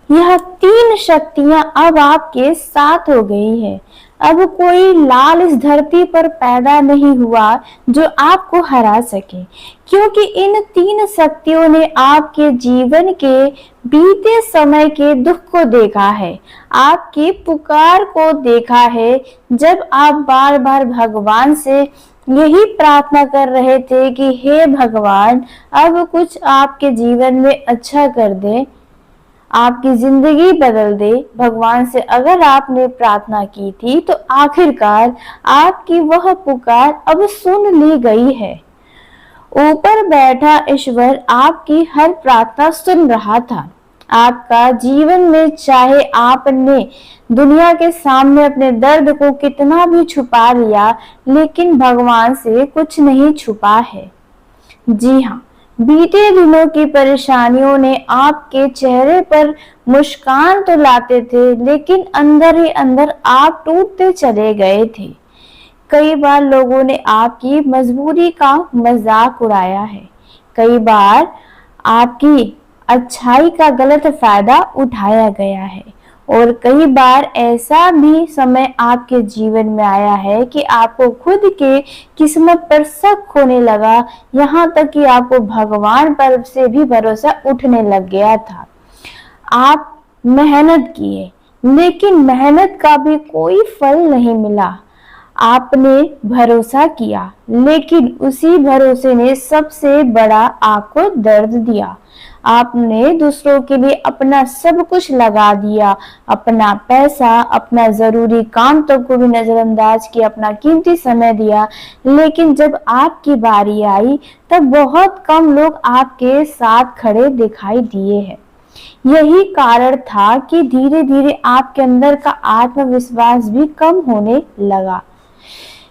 यह तीन शक्तियां अब आपके साथ हो गई है। अब कोई लाल इस धरती पर पैदा नहीं हुआ जो आपको हरा सके, क्योंकि इन तीन शक्तियों ने आपके जीवन के बीते समय के दुख को देखा है, आपकी पुकार को देखा है। जब आप बार बार भगवान से यही प्रार्थना कर रहे थे कि हे भगवान, अब कुछ आपके जीवन में अच्छा कर दे, आपकी जिंदगी बदल दे। भगवान से अगर आपने प्रार्थना की थी तो आखिरकार आपकी वह पुकार अब सुन ली गई है। ऊपर बैठा ईश्वर आपकी हर प्रार्थना सुन रहा था। आपका जीवन में चाहे आपने दुनिया के सामने अपने दर्द को कितना भी छुपा लिया, लेकिन भगवान से कुछ नहीं छुपा है। जी हाँ, बीते दिनों की परेशानियों ने आपके चेहरे पर मुस्कान तो लाते थे, लेकिन अंदर ही अंदर आप टूटते चले गए थे। कई बार लोगों ने आपकी मजबूरी का मजाक उड़ाया है, कई बार आपकी अच्छाई का गलत फायदा उठाया गया है, और कई बार ऐसा भी समय आपके जीवन में आया है कि आपको खुद के किस्मत पर शक होने लगा, यहाँ तक कि आपको भगवान पर से भी भरोसा उठने लग गया था। आप मेहनत किए, लेकिन मेहनत का भी कोई फल नहीं मिला। आपने भरोसा किया, लेकिन उसी भरोसे ने सबसे बड़ा आपको दर्द दिया। आपने दूसरों के लिए अपना सब कुछ लगा दिया, अपना पैसा, अपना जरूरी काम तक को भी नजरअंदाज किया, अपना कीमती समय दिया, लेकिन जब आपकी बारी आई तब बहुत कम लोग आपके साथ खड़े दिखाई दिए हैं। यही कारण था कि धीरे धीरे आपके अंदर का आत्मविश्वास भी कम होने लगा।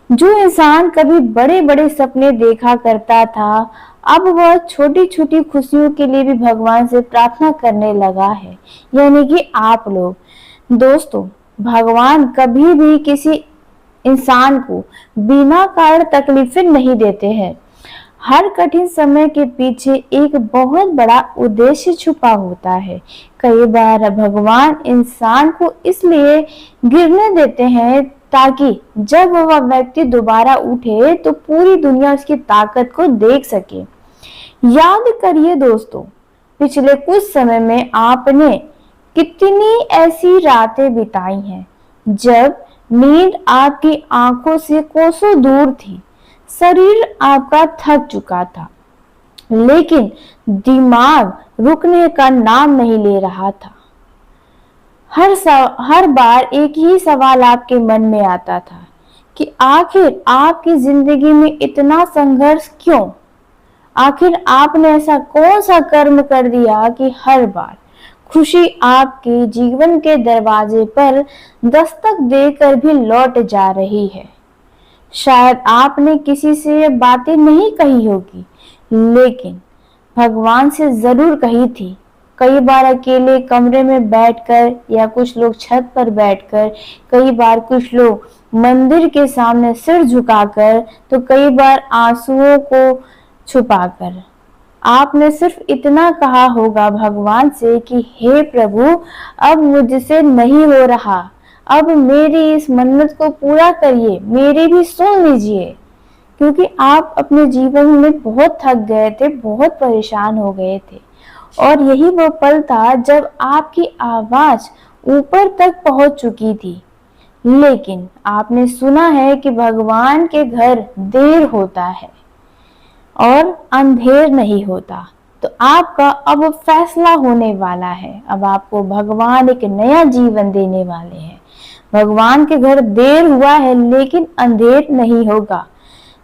जो इंसान कभी बड़े बड़े सपने देखा करता था, अब वह छोटी छोटी खुशियों के लिए भी भगवान से प्रार्थना करने लगा है, यानी कि आप लोग। दोस्तों, भगवान कभी भी किसी इंसान को बिना कारण तकलीफें नहीं देते हैं। हर कठिन समय के पीछे एक बहुत बड़ा उद्देश्य छुपा होता है। कई बार भगवान इंसान को इसलिए गिरने देते हैं ताकि जब वह व्यक्ति दोबारा उठे तो पूरी दुनिया उसकी ताकत को देख सके। याद करिए दोस्तों, पिछले कुछ समय में आपने कितनी ऐसी रातें बिताई हैं जब नींद आपकी आंखों से कोसों दूर थी, शरीर आपका थक चुका था, लेकिन दिमाग रुकने का नाम नहीं ले रहा था। हर बार एक ही सवाल आपके मन में आता था कि आखिर आपकी जिंदगी में इतना संघर्ष क्यों? आखिर आपने ऐसा कौन सा कर्म कर दिया कि हर बार खुशी आपके जीवन के दरवाजे पर दस्तक देकर भी लौट जा रही है? शायद आपने किसी से ये बातें नहीं कही होगी, लेकिन भगवान से जरूर कही थी। कई बार अकेले कमरे में बैठकर, या कुछ लोग छत पर बैठकर, कई बार कुछ लोग मंदिर के सामने सिर झुकाकर, तो कई बार आंसुओं को छुपाकर। आपने सिर्फ इतना कहा होगा भगवान से कि हे प्रभु, अब मुझसे नहीं हो रहा, अब मेरी इस मन्नत को पूरा करिए, मेरी भी सुन लीजिए। क्योंकि आप अपने जीवन में बहुत थक गए थे, बहुत परेशान हो गए थे, और यही वो पल था जब आपकी आवाज ऊपर तक पहुंच चुकी थी। लेकिन आपने सुना है कि भगवान के घर देर होता है और अंधेर नहीं होता। तो आपका अब फैसला होने वाला है। अब आपको भगवान एक नया जीवन देने वाले हैं। भगवान के घर देर हुआ है, लेकिन अंधेर नहीं होगा।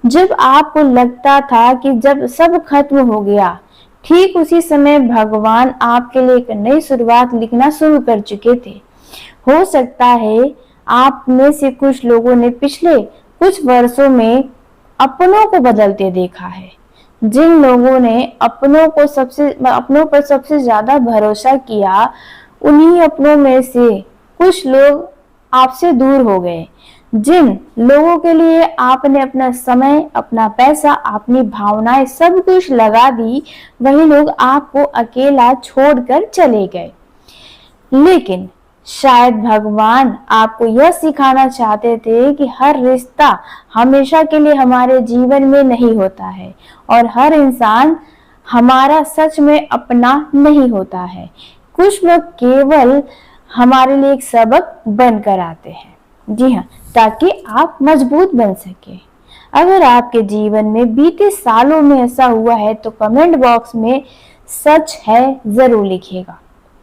जब आपको लगता था कि जब सब खत्म हो गया, ठीक उसी समय भगवान आपके लिए एक नई शुरुआत लिखना शुरू कर चुके थे। हो सकता है आप में से कुछ लोगों ने पिछले कुछ वर्षों में अपनों को बदलते देखा है। जिन लोगों ने अपनों पर सबसे ज्यादा भरोसा किया, उन्हीं अपनों में से कुछ लोग आपसे दूर हो गए। जिन लोगों के लिए आपने अपना समय, अपना पैसा, अपनी भावनाएं सब कुछ लगा दी, वही लोग आपको अकेला छोड़कर चले गए। लेकिन शायद भगवान आपको यह सिखाना चाहते थे कि हर रिश्ता हमेशा के लिए हमारे जीवन में नहीं होता है और हर इंसान हमारा सच में अपना नहीं होता है। कुछ लोग केवल हमारे लिए एक सबक बनकर आते हैं। जी हाँ, ताकि आप मजबूत बन सके। अगर आपके जीवन में बीते सालों में ऐसा हुआ है तो कमेंट बॉक्स में सच है जरूर लिखिएगा।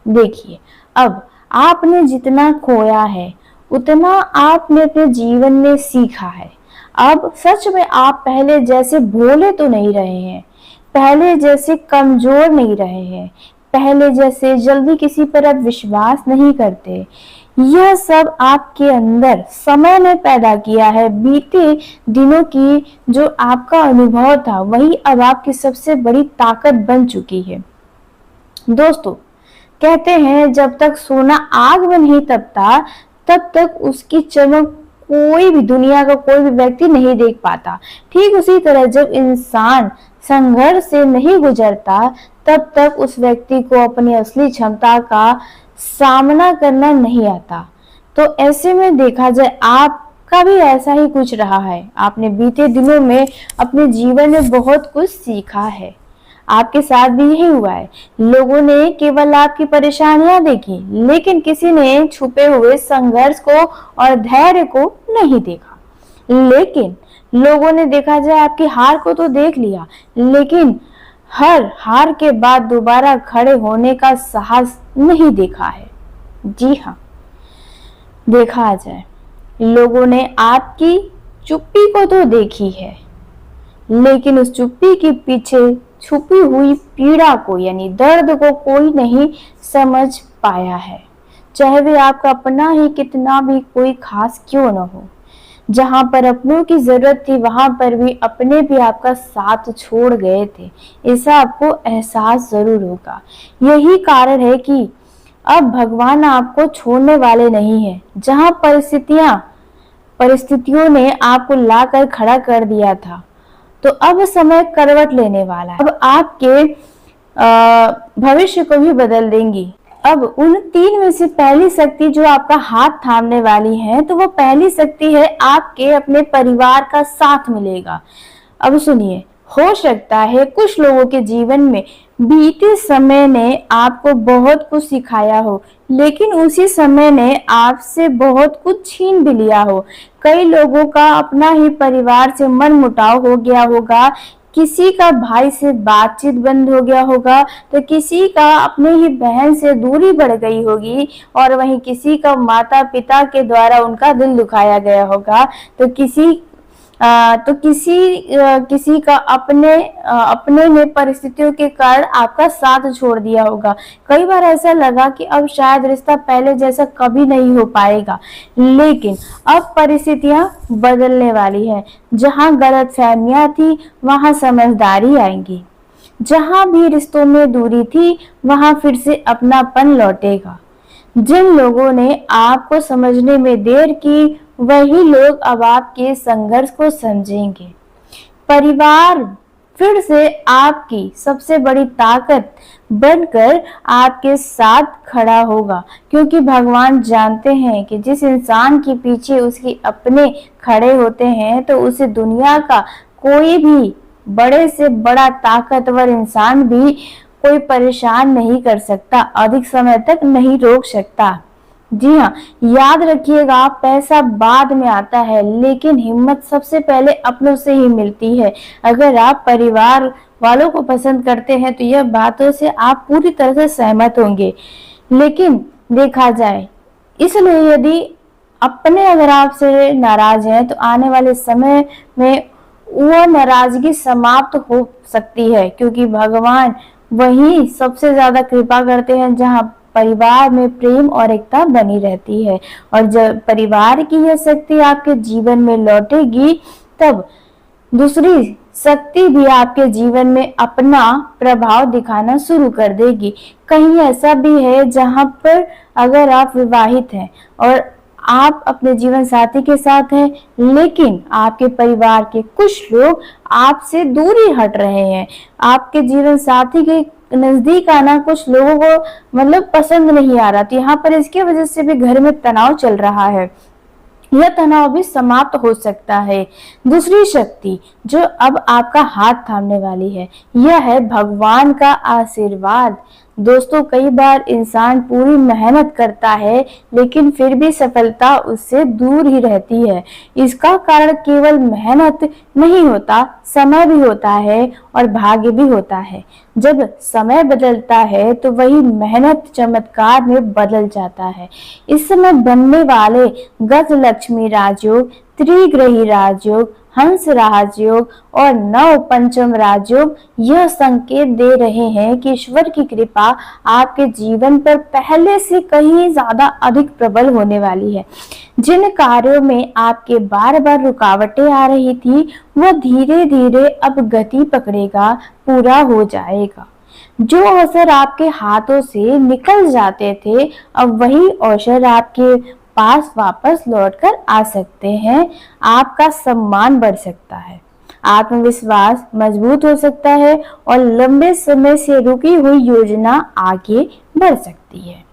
देखिए, अब आपने जितना खोया है उतना आपने अपने जीवन में सीखा है। अब सच में आप पहले जैसे भोले तो नहीं रहे हैं, पहले जैसे कमजोर नहीं रहे हैं, पहले जैसे जल्दी किसी पर अब विश्वास नहीं करते। यह सब आपके अंदर समय ने पैदा किया है। बीते दिनों की जो आपका अनुभव था वही अब आपकी सबसे बड़ी ताकत बन चुकी है। दोस्तों, कहते हैं जब तक सोना आग में नहीं तपता तब तक उसकी चमक कोई भी दुनिया का कोई भी व्यक्ति नहीं देख पाता। ठीक उसी तरह जब इंसान संघर्ष से नहीं गुजरता तब तक उस व्यक्ति को अपनी असली क्षमता का सामना करना नहीं आता। तो ऐसे में देखा जाए आपका भी ऐसा ही कुछ रहा है। आपने बीते दिनों में अपने जीवन में बहुत कुछ सीखा है। आपके साथ भी यही हुआ है। लोगों ने केवल आपकी परेशानियां देखी, लेकिन किसी ने छुपे हुए संघर्ष को और धैर्य को नहीं देखा। लेकिन लोगों ने देखा जाए आपकी हार को तो देख लिया, लेकिन हर हार के बाद दोबारा खड़े होने का साहस नहीं देखा है। जी हाँ, देखा जाए लोगों ने आपकी चुप्पी को तो देखी है, लेकिन उस चुप्पी के पीछे छुपी हुई पीड़ा को यानी दर्द को कोई नहीं समझ पाया है। चाहे वे आपका अपना ही कितना भी कोई खास क्यों न हो। जहां पर अपनों की जरूरत थी वहां पर भी अपने भी आपका साथ छोड़ गए थे। ऐसा आपको एहसास जरूर होगा। यही कारण है कि अब भगवान आपको छोड़ने वाले नहीं है। जहां परिस्थितियों ने आपको लाकर खड़ा कर दिया था, तो अब समय करवट लेने वाला है। अब आपके भविष्य को भी बदल देंगी। अब उन 3 में से पहली शक्ति जो आपका हाथ थामने वाली है, तो वो पहली शक्ति है आपके अपने परिवार का साथ मिलेगा। अब सुनिए, हो सकता है कुछ लोगों के जीवन में बीते समय ने आपको बहुत कुछ सिखाया हो, लेकिन उसी समय ने आपसे बहुत कुछ छीन भी लिया हो। कई लोगों का अपना ही परिवार से मन मुटाव हो गया होगा, किसी का भाई से बातचीत बंद हो गया होगा, तो किसी का अपने ही बहन से दूरी बढ़ गई होगी, और वहीं किसी का माता पिता के द्वारा उनका दिल दुखाया गया होगा, तो किसी का अपने ने परिस्थितियों के कारण आपका साथ छोड़ दिया होगा। कई बार ऐसा लगा कि अब शायद रिश्ता पहले जैसा कभी नहीं हो पाएगा, लेकिन अब परिस्थितियां बदलने वाली है। जहां गलतफहमियां थी वहां समझदारी आएगी। जहां भी रिश्तों में दूरी थी वहां फिर से अपनापन लौटेगा। जिन लोगों ने आपको समझने में देर की वही लोग अब आपके संघर्ष को समझेंगे। परिवार फिर से आपकी सबसे बड़ी ताकत बनकर आपके साथ खड़ा होगा, क्योंकि भगवान जानते हैं कि जिस इंसान के पीछे उसके अपने खड़े होते हैं तो उसे दुनिया का कोई भी बड़े से बड़ा ताकतवर इंसान भी कोई परेशान नहीं कर सकता, अधिक समय तक नहीं रोक सकता। जी हाँ, याद रखिएगा, पैसा बाद में आता है, लेकिन हिम्मत सबसे पहले अपनों से ही मिलती है। अगर आप परिवार वालों को पसंद करते हैं तो यह बातों से आप पूरी तरह से सहमत होंगे। लेकिन देखा जाए, इसलिए यदि अपने अगर आपसे नाराज हैं तो आने वाले समय में वह नाराजगी समाप्त हो सकती है, क्योंकि भगवान वही सबसे ज्यादा कृपा करते हैं जहां परिवार में प्रेम और एकता बनी रहती है। और जब परिवार की यह शक्ति आपके जीवन में लौटेगी, तब दूसरी शक्ति भी आपके जीवन में अपना प्रभाव दिखाना शुरू कर देगी। कहीं ऐसा भी है जहां पर अगर आप विवाहित हैं और आप अपने जीवन साथी के साथ हैं, लेकिन आपके परिवार के कुछ लोग आपसे दूरी हट रहे हैं, आपके जीवन साथी के नजदीक आना कुछ लोगों को मतलब पसंद नहीं आ रहा, तो यहाँ पर इसकी वजह से भी घर में तनाव चल रहा है। यह तनाव भी समाप्त हो सकता है। दूसरी शक्ति जो अब आपका हाथ थामने वाली है, यह है भगवान का आशीर्वाद। दोस्तों, कई बार इंसान पूरी मेहनत करता है लेकिन फिर भी सफलता उससे दूर ही रहती है। इसका कारण केवल मेहनत नहीं होता, समय भी होता है और भाग्य भी होता है। जब समय बदलता है तो वही मेहनत चमत्कार में बदल जाता है। इस समय बनने वाले गज लक्ष्मी राजयोग, त्रिग्रही राजयोग, हंस राजयोग और नव पंचम राजयोग यह संकेत दे रहे हैं कि ईश्वर की कृपा आपके जीवन पर पहले से कहीं ज्यादा अधिक प्रबल होने वाली है। जिन कार्यों में आपके बार बार रुकावटें आ रही थी, वह धीरे धीरे अब गति पकड़ेगा, पूरा हो जाएगा। जो अवसर आपके हाथों से निकल जाते थे, अब वही अवसर आपके पास वापस लौटकर आ सकते हैं। आपका सम्मान बढ़ सकता है, आत्मविश्वास मजबूत हो सकता है और लंबे समय से रुकी हुई योजना आगे बढ़ सकती है।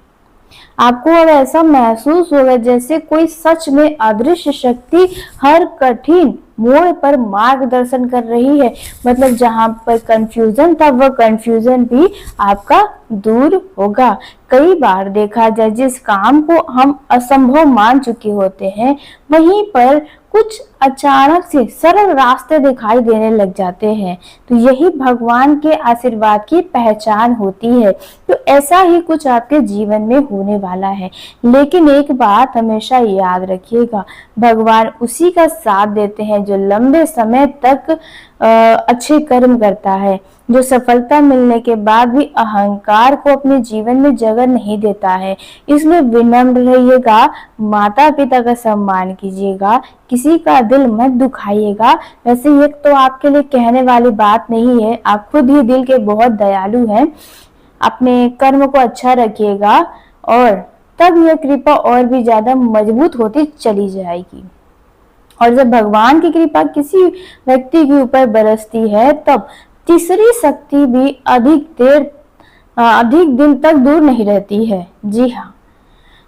आपको अब ऐसा महसूस होगा जैसे कोई सच में अदृश्य शक्ति हर कठिन मोड़ पर मार्गदर्शन कर रही है। मतलब जहां पर कंफ्यूजन था, वह कंफ्यूजन भी आपका दूर होगा। कई बार देखा जाए, जिस काम को हम असंभव मान चुके होते हैं, वहीं पर कुछ अचानक से सरल रास्ते दिखाई देने लग जाते हैं। तो यही भगवान के आशीर्वाद की पहचान होती है। तो ऐसा ही कुछ आपके जीवन में होने वाला है। लेकिन एक बात हमेशा याद रखिएगा, भगवान उसी का साथ देते हैं जो लंबे समय तक अच्छे कर्म करता है, जो सफलता मिलने के बाद भी अहंकार को अपने जीवन में जगह नहीं देता है। इसलिए विनम्र रहिएगा, माता पिता का सम्मान कीजिएगा, किसी का दिल मत दुखाइएगा। वैसे ये तो आपके लिए कहने वाली बात नहीं है, आप खुद ही दिल के बहुत दयालु हैं। अपने कर्म को अच्छा रखिएगा और तब यह कृपा और भी ज्यादा मजबूत होती चली जाएगी। और जब भगवान की कृपा किसी व्यक्ति के ऊपर बरसती है, तब तीसरी शक्ति भी अधिक दिन तक दूर नहीं रहती है। जी हाँ,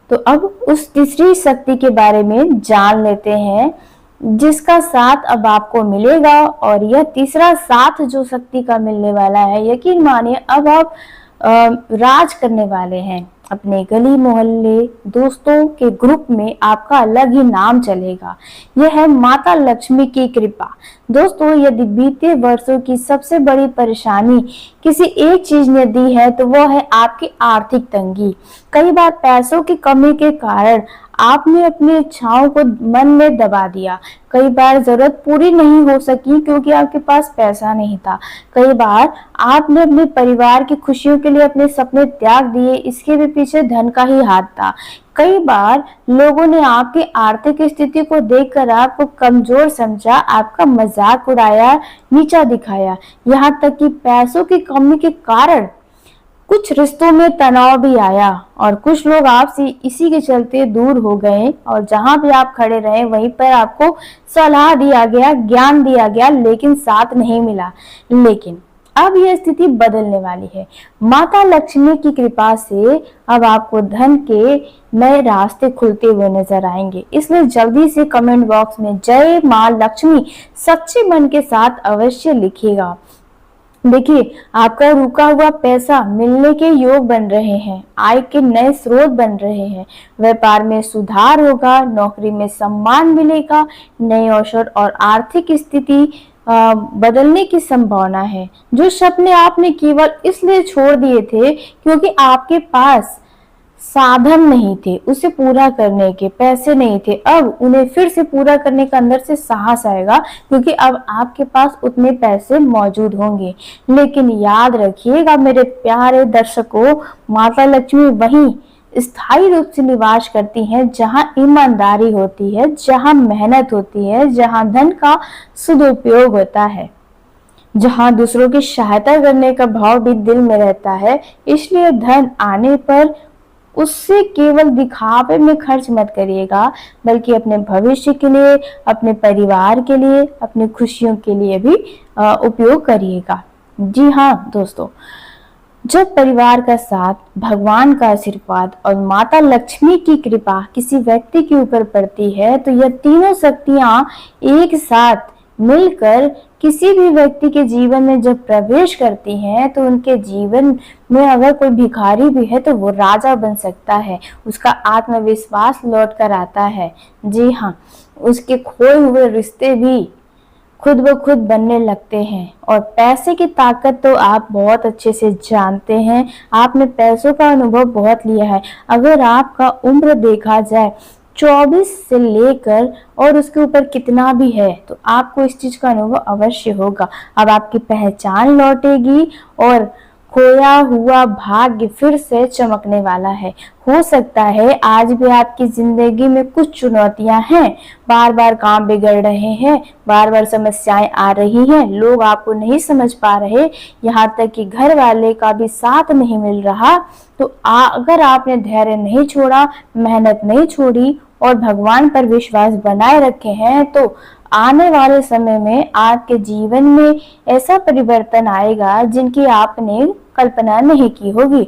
तो अब उस तीसरी शक्ति के बारे में जान लेते हैं जिसका साथ अब आपको मिलेगा। और यह तीसरा साथ जो शक्ति का मिलने वाला है, यकीन मानिए अब आप राज करने वाले हैं। अपने गली मोहल्ले दोस्तों के ग्रुप में आपका अलग ही नाम चलेगा। यह है माता लक्ष्मी की कृपा। दोस्तों, यदि बीते वर्षों की सबसे बड़ी परेशानी किसी एक चीज ने दी है तो वह है आपकी आर्थिक तंगी। कई बार पैसों की कमी के कारण आपने अपनी इच्छाओं को मन में दबा दिया। कई बार जरूरत पूरी नहीं हो सकी क्योंकि आपके पास पैसा नहीं था। कई बार आपने अपने परिवार की खुशियों के लिए अपने सपने त्याग दिए, इसके भी पीछे धन का ही हाथ था। कई बार लोगों ने आपकी आर्थिक स्थिति को देखकर आपको कमजोर समझा, आपका मजाक उड़ाया, नीचा दिखाया। यहाँ तक कि पैसों की कमी के कारण कुछ रिश्तों में तनाव भी आया और कुछ लोग आपसे इसी के चलते दूर हो गए। और जहां भी आप खड़े रहे वहीं पर आपको सलाह दिया गया, ज्ञान दिया गया, लेकिन साथ नहीं मिला। लेकिन अब यह स्थिति बदलने वाली है। माता लक्ष्मी की कृपा से अब आपको धन के नए रास्ते खुलते हुए नजर आएंगे। इसलिए जल्दी से कमेंट बॉक्स में जय मां लक्ष्मी सच्चे मन के साथ अवश्य लिखिएगा। देखिए, आपका रुका हुआ पैसा मिलने के योग बन रहे हैं, आय के नए स्रोत बन रहे हैं, व्यापार में सुधार होगा, नौकरी में सम्मान मिलेगा, नए अवसर और आर्थिक स्थिति बदलने की संभावना है। जो सपने आपने केवल इसलिए छोड़ दिए थे क्योंकि आपके पास साधन नहीं थे, उसे पूरा करने के पैसे नहीं थे, अब उन्हें फिर से पूरा करने का अंदर से साहस आएगा क्योंकि अब आपके पास उतने पैसे मौजूद होंगे। लेकिन याद रखिएगा मेरे प्यारे दर्शकों, माता लक्ष्मी वहीं स्थायी रूप से निवास करती हैं जहां ईमानदारी होती है, जहां मेहनत होती है, जहां धन का सदुपयोग होता है, जहां दूसरों की सहायता करने का भाव भी दिल में रहता है। इसलिए धन आने पर उससे केवल दिखावे में खर्च मत करिएगा, बल्कि अपने भविष्य के लिए, अपने परिवार के लिए, अपनी खुशियों के लिए भी उपयोग करिएगा। जी हाँ दोस्तों, जब परिवार का साथ, भगवान का आशीर्वाद और माता लक्ष्मी की कृपा किसी व्यक्ति के ऊपर पड़ती है तो यह तीनों शक्तियां एक साथ मिलकर किसी भी व्यक्ति के जीवन में जब प्रवेश करती हैं तो उनके जीवन में अगर कोई भिखारी भी है तो वो राजा बन सकता है, उसका आत्मविश्वास लौट कर आता है। जी हाँ, उसके खोए हुए रिश्ते भी खुद ब खुद बनने लगते हैं। और पैसे की ताकत तो आप बहुत अच्छे से जानते हैं, आपने पैसों का अनुभव बहुत लिया है। अगर आपका उम्र देखा जाए 24 से लेकर और उसके ऊपर कितना भी है तो आपको इस चीज का अनुभव अवश्य होगा। अब आपकी पहचान लौटेगी और खोया हुआ भाग्य फिर से चमकने वाला है। हो सकता है आज भी आपकी जिंदगी में कुछ चुनौतियां हैं, बार बार काम बिगड़ रहे हैं, बार बार समस्याएं आ रही हैं, लोग आपको नहीं समझ पा रहे, यहाँ तक कि घर वाले का भी साथ नहीं मिल रहा। तो अगर आपने धैर्य नहीं छोड़ा, मेहनत नहीं छोड़ी और भगवान पर विश्वास बनाए रखे हैं तो आने वाले समय में आपके जीवन में ऐसा परिवर्तन आएगा जिनकी आपने कल्पना नहीं की होगी।